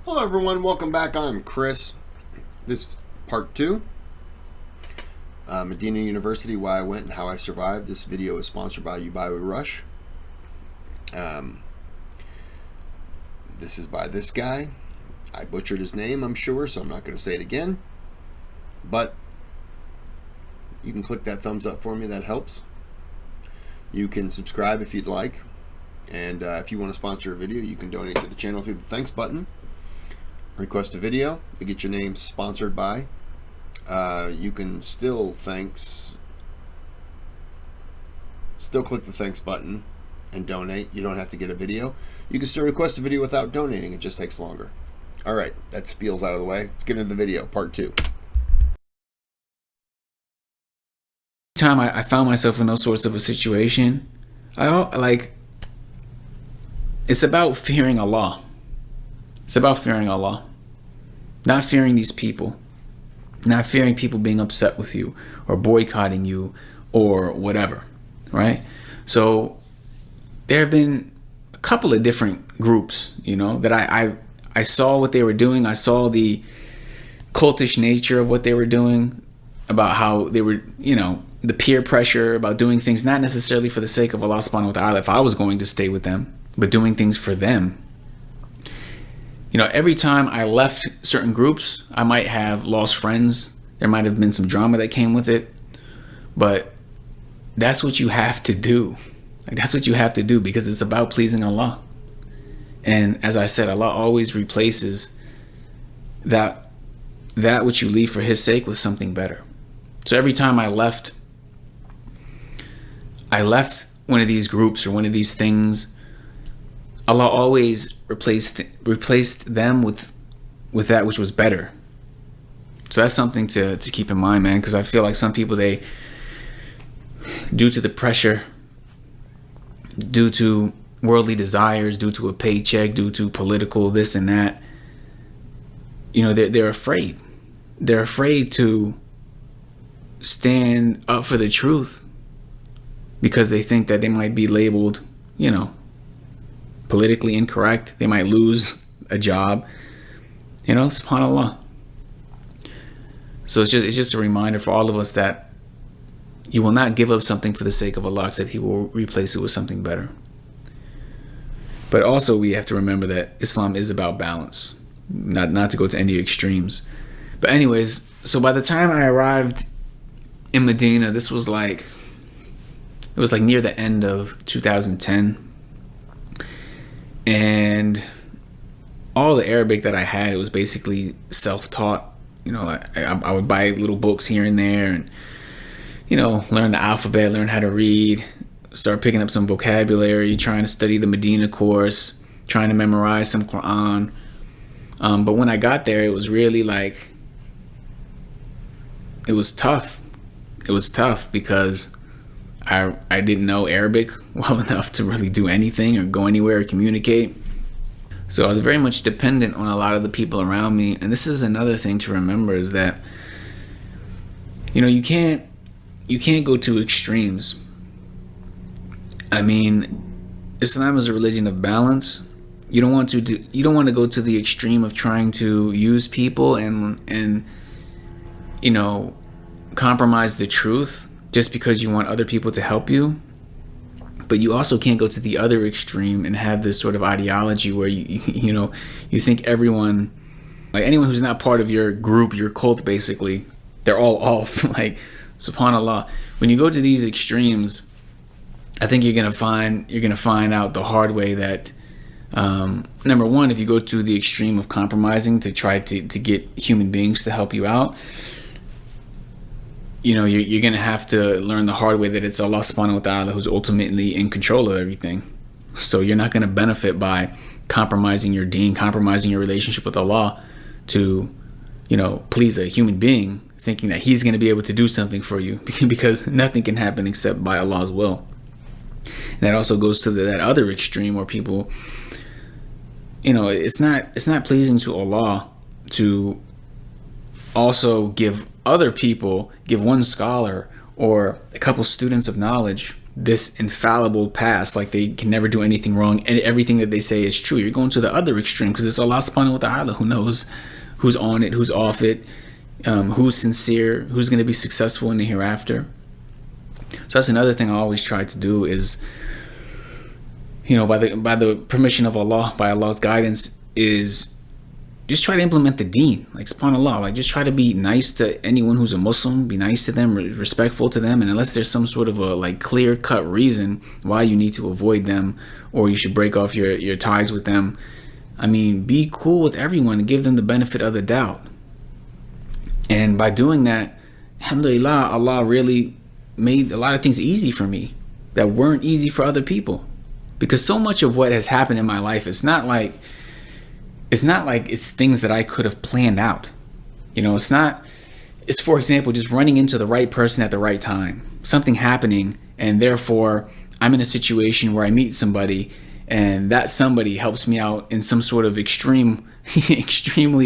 Hello everyone, welcome back. I'm Kris. This is part 2. Madinah University, why I went and how I survived. This video is sponsored by YouBuyWeRush. This is by this guy. I butchered his name, I'm sure, so I'm not going to say it again. But you can click that thumbs up for me, that helps. You can subscribe if you'd like. And if you want to sponsor a video, you can donate to the channel through the thanks button. Request a video, you get your name sponsored by. You can still click the thanks button and donate. You don't have to get a video. You can still request a video without donating. It just takes longer. All right, that spiel's out of the way. Let's get into the video, part 2. Time I found myself in those sorts of a situation, it's about fearing Allah. It's about fearing Allah. Not fearing these people. Not fearing people being upset with you or boycotting you or whatever, right? So there have been a couple of different groups, that I saw what they were doing. I saw the cultish nature of what they were doing, about how they were, the peer pressure about doing things not necessarily for the sake of Allah subhanahu wa ta'ala if I was going to stay with them, but doing things for them. Every time I left certain groups, I might have lost friends. There might have been some drama that came with it. But that's what you have to do. That's what you have to do, because it's about pleasing Allah. And as I said, Allah always replaces that which you leave for His sake with something better. So every time I left one of these groups or one of these things, Allah always replaced them with that which was better. So that's something to keep in mind, man, because I feel like some people, they, due to the pressure, due to worldly desires, due to a paycheck, due to political this and that, they're afraid. They're afraid to stand up for the truth because they think that they might be labeled, politically incorrect. They might lose a job, subhanAllah. So it's just a reminder for all of us that you will not give up something for the sake of Allah, except He will replace it with something better. But also we have to remember that Islam is about balance, not to go to any extremes. But anyways, so by the time I arrived in Medina, it was like near the end of 2010. And all the Arabic that I had, it was basically self-taught. I would buy little books here and there and, learn the alphabet, learn how to read, start picking up some vocabulary, trying to study the Madinah course, trying to memorize some Quran. But when I got there, it was really it was tough. It was tough because I didn't know Arabic well enough to really do anything or go anywhere or communicate. So I was very much dependent on a lot of the people around me. And this is another thing to remember, is that, you can't go to extremes. I mean, Islam is a religion of balance. You don't want to go to the extreme of trying to use people and compromise the truth just because you want other people to help you. But you also can't go to the other extreme and have this sort of ideology where you think everyone, like anyone who's not part of your group, your cult, basically, they're all off. SubhanAllah, when you go to these extremes, I think you're gonna find out the hard way that number one, if you go to the extreme of compromising to try to get human beings to help you out, you're going to have to learn the hard way that it's Allah subhanahu wa ta'ala who's ultimately in control of everything. So you're not going to benefit by compromising your deen, compromising your relationship with Allah to, please a human being, thinking that He's going to be able to do something for you, because nothing can happen except by Allah's will. And that also goes to that other extreme where people, it's not pleasing to Allah to also give other people, give one scholar or a couple students of knowledge this infallible past, like they can never do anything wrong and everything that they say is true. You're going to the other extreme, because it's Allah subhanahu wa ta'ala who knows who's on it, who's off it, who's sincere, who's going to be successful in the hereafter. So that's another thing I always try to do is, by the permission of Allah, by Allah's guidance, is just try to implement the deen, like subhanAllah, like just try to be nice to anyone who's a Muslim, be nice to them, respectful to them, and unless there's some sort of a like clear-cut reason why you need to avoid them or you should break off your ties with them, I mean, be cool with everyone and give them the benefit of the doubt. And by doing that, alhamdulillah, Allah really made a lot of things easy for me that weren't easy for other people. Because so much of what has happened in my life, it's not like it's things that I could have planned out. It's for example, just running into the right person at the right time, something happening, and therefore I'm in a situation where I meet somebody and that somebody helps me out in some sort of extremely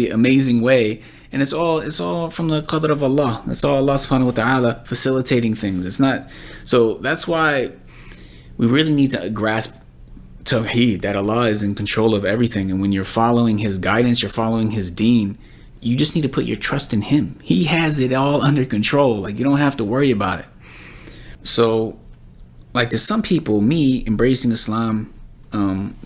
amazing way. And it's all from the qadr of Allah. It's all Allah subhanahu wa ta'ala facilitating things. It's not, so that's why we really need to grasp Tawheed, that Allah is in control of everything. And when you're following His guidance, you're following His deen, you just need to put your trust in Him. He has it all under control. Like, you don't have to worry about it. So, like, to some people, me embracing Islam,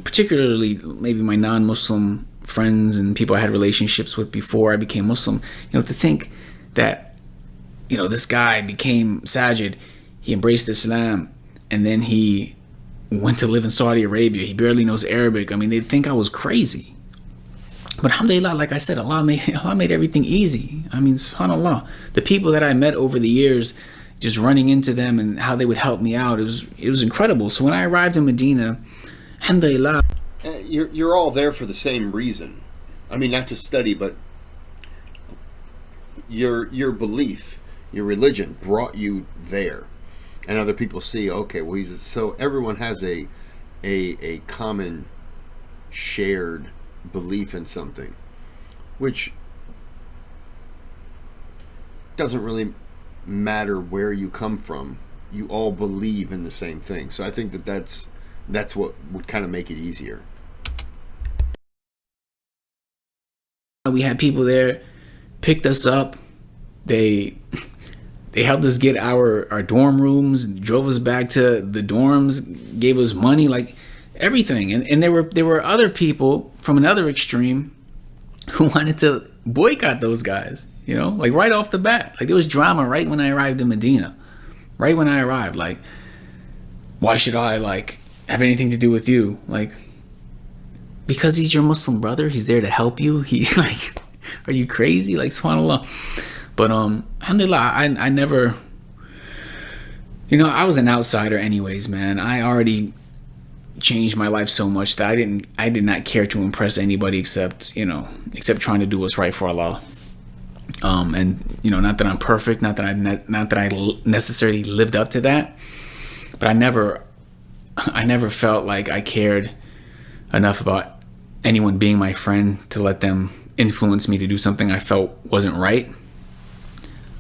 particularly maybe my non-Muslim friends and people I had relationships with before I became Muslim, to think that, this guy became Sajid, he embraced Islam, and then he went to live in Saudi Arabia, he barely knows Arabic. I mean, they'd think I was crazy. But alhamdulillah, like I said, Allah made everything easy. I mean, subhanAllah, the people that I met over the years, just running into them and how they would help me out, it was incredible. So when I arrived in Medina, alhamdulillah, you're all there for the same reason. I mean, not to study, but your belief, your religion brought you there. And other people see, okay, well, so everyone has a common shared belief in something, which doesn't really matter where you come from. You all believe in the same thing. So I think that's what would kind of make it easier. We had people there, picked us up. They helped us get our dorm rooms, drove us back to the dorms, gave us money, like everything. And there were other people from another extreme who wanted to boycott those guys, like right off the bat. Like, there was drama right when I arrived in Medina. Right when I arrived, like, why should I have anything to do with you? Like, because he's your Muslim brother, he's there to help you. He's like, are you crazy? Like, subhanAllah. But alhamdulillah, I never, I was an outsider anyways, man. I already changed my life so much that I did not care to impress anybody except trying to do what's right for Allah. And not that I'm perfect, not that I necessarily lived up to that, but I never felt like I cared enough about anyone being my friend to let them influence me to do something I felt wasn't right.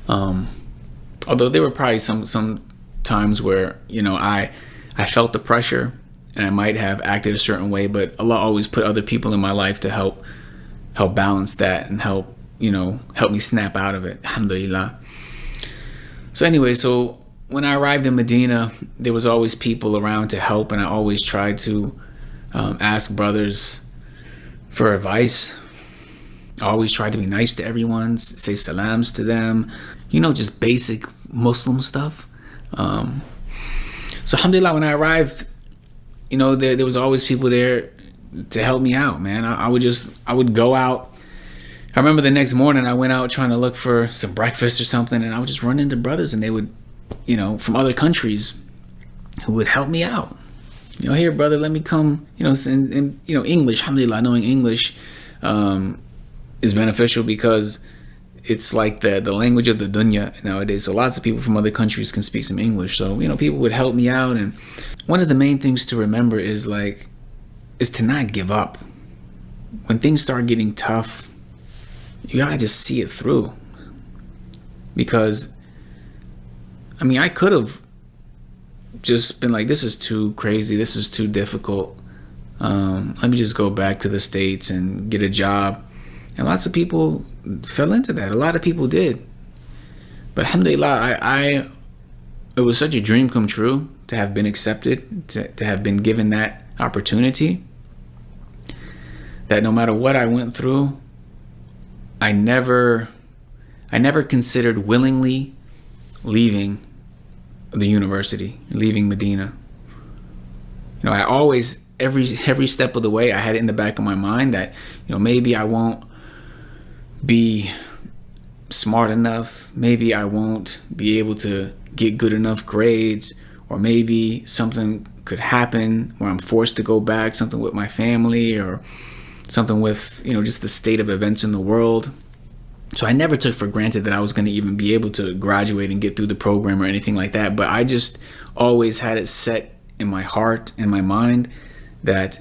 Although there were probably some times where I felt the pressure and I might have acted a certain way, but Allah always put other people in my life to help balance that and help me snap out of it, alhamdulillah. So anyway, so when I arrived in Medina, there was always people around to help, and I always tried to ask brothers for advice. I always tried to be nice to everyone, say salams to them, just basic Muslim stuff. So alhamdulillah, when I arrived, there was always people there to help me out, man. I would go out. I remember the next morning I went out trying to look for some breakfast or something, and I would just run into brothers, and they would, from other countries, who would help me out. Here, brother, let me come, and English, alhamdulillah, knowing English is beneficial because it's like the language of the dunya nowadays. So lots of people from other countries can speak some English. So, people would help me out. And one of the main things to remember is to not give up. When things start getting tough, you gotta just see it through. Because, I could have just been like, this is too crazy, this is too difficult. Let me just go back to the States and get a job. And lots of people fell into that. A lot of people did. But alhamdulillah, it was such a dream come true to have been accepted, to have been given that opportunity, that no matter what I went through, I never considered willingly leaving the university, leaving Madinah. I always, every step of the way, I had it in the back of my mind that, maybe I won't be smart enough, maybe I won't be able to get good enough grades, or maybe something could happen where I'm forced to go back, something with my family, or something with, just the state of events in the world. So I never took for granted that I was going to even be able to graduate and get through the program or anything like that. But I just always had it set in my heart and my mind that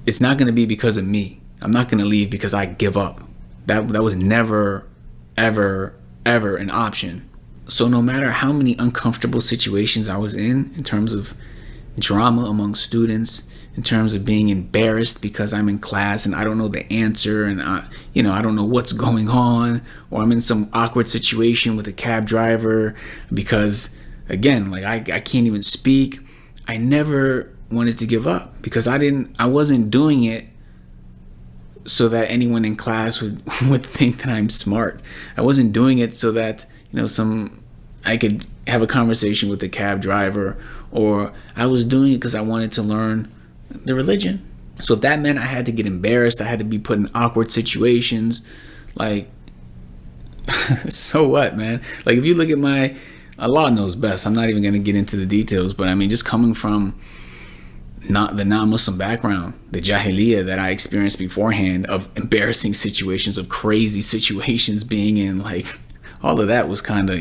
it's not going to be because of me. I'm not going to leave because I give up. That was never, ever, ever an option. So no matter how many uncomfortable situations I was in terms of drama among students, in terms of being embarrassed because I'm in class and I don't know the answer, and I don't know what's going on, or I'm in some awkward situation with a cab driver because, again, like I can't even speak. I never wanted to give up because I wasn't doing it so that anyone in class would think that I'm smart. I wasn't doing it so that I could have a conversation with the cab driver, or I was doing it because I wanted to learn the religion. So if that meant I had to get embarrassed, I had to be put in awkward situations, like so what, man? Like, if you look at Allah knows best. I'm not even going to get into the details, but I mean, just coming from not the non-Muslim background, the jahiliyyah that I experienced beforehand, of embarrassing situations, of crazy situations being in, like, all of that was kind of,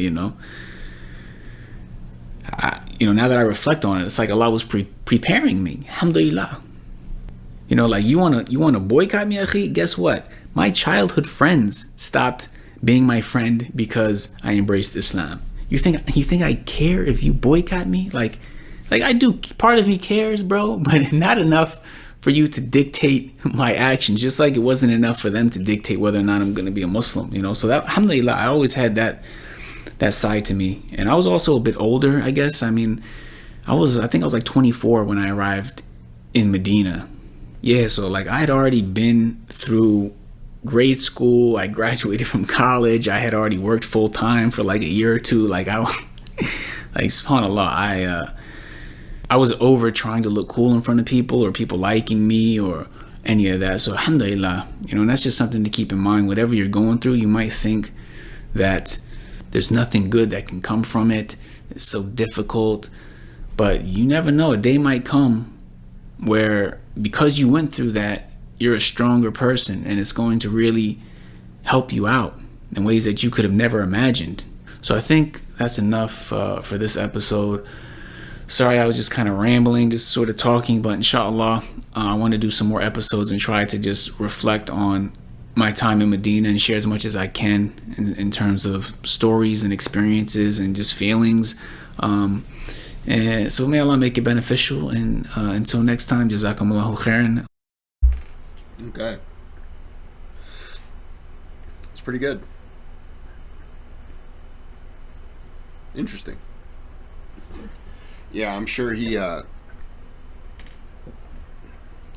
now that I reflect on it, it's like Allah was preparing me. Alhamdulillah. Like, you wanna boycott me, akhi? Guess what? My childhood friends stopped being my friend because I embraced Islam. You think I care if you boycott me? Like I do. Part of me cares, bro, but not enough for you to dictate my actions. Just like it wasn't enough for them to dictate whether or not I'm going to be a Muslim. So that, alhamdulillah, I always had that side to me. And I was also a bit older, I guess. I mean, I think I was like 24 when I arrived in Madinah. Yeah, so like I had already been through grade school. I graduated from college. I had already worked full time for like a year or two. Like subhanAllah, I was over trying to look cool in front of people, or people liking me, or any of that. So alhamdulillah, and that's just something to keep in mind. Whatever you're going through, you might think that there's nothing good that can come from it. It's so difficult, but you never know. A day might come where, because you went through that, you're a stronger person, and it's going to really help you out in ways that you could have never imagined. So I think that's enough for this episode. Sorry, I was just kind of rambling, just sort of talking, but inshallah, I want to do some more episodes and try to just reflect on my time in Madinah and share as much as I can in terms of stories and experiences and just feelings. And so may Allah make it beneficial. And until next time, Jazakumullahu khairan. Okay. It's pretty good. Interesting. Yeah, I'm sure he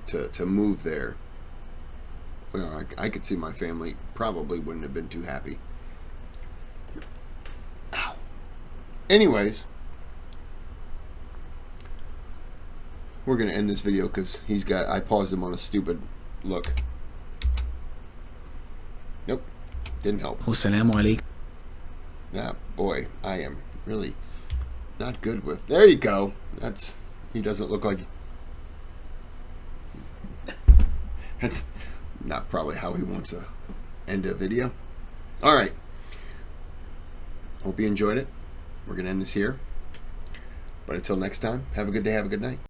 to move there. Well, I could see my family probably wouldn't have been too happy. Ow. Anyways, we're gonna end this video because I paused him on a stupid look. Nope, didn't help. Wassalamu alaikum. Yeah, boy, I am really not good with. There you go. He doesn't look like. That's not probably how he wants to end a video. All right. Hope you enjoyed it. We're gonna end this here. But until next time, have a good day. Have a good night.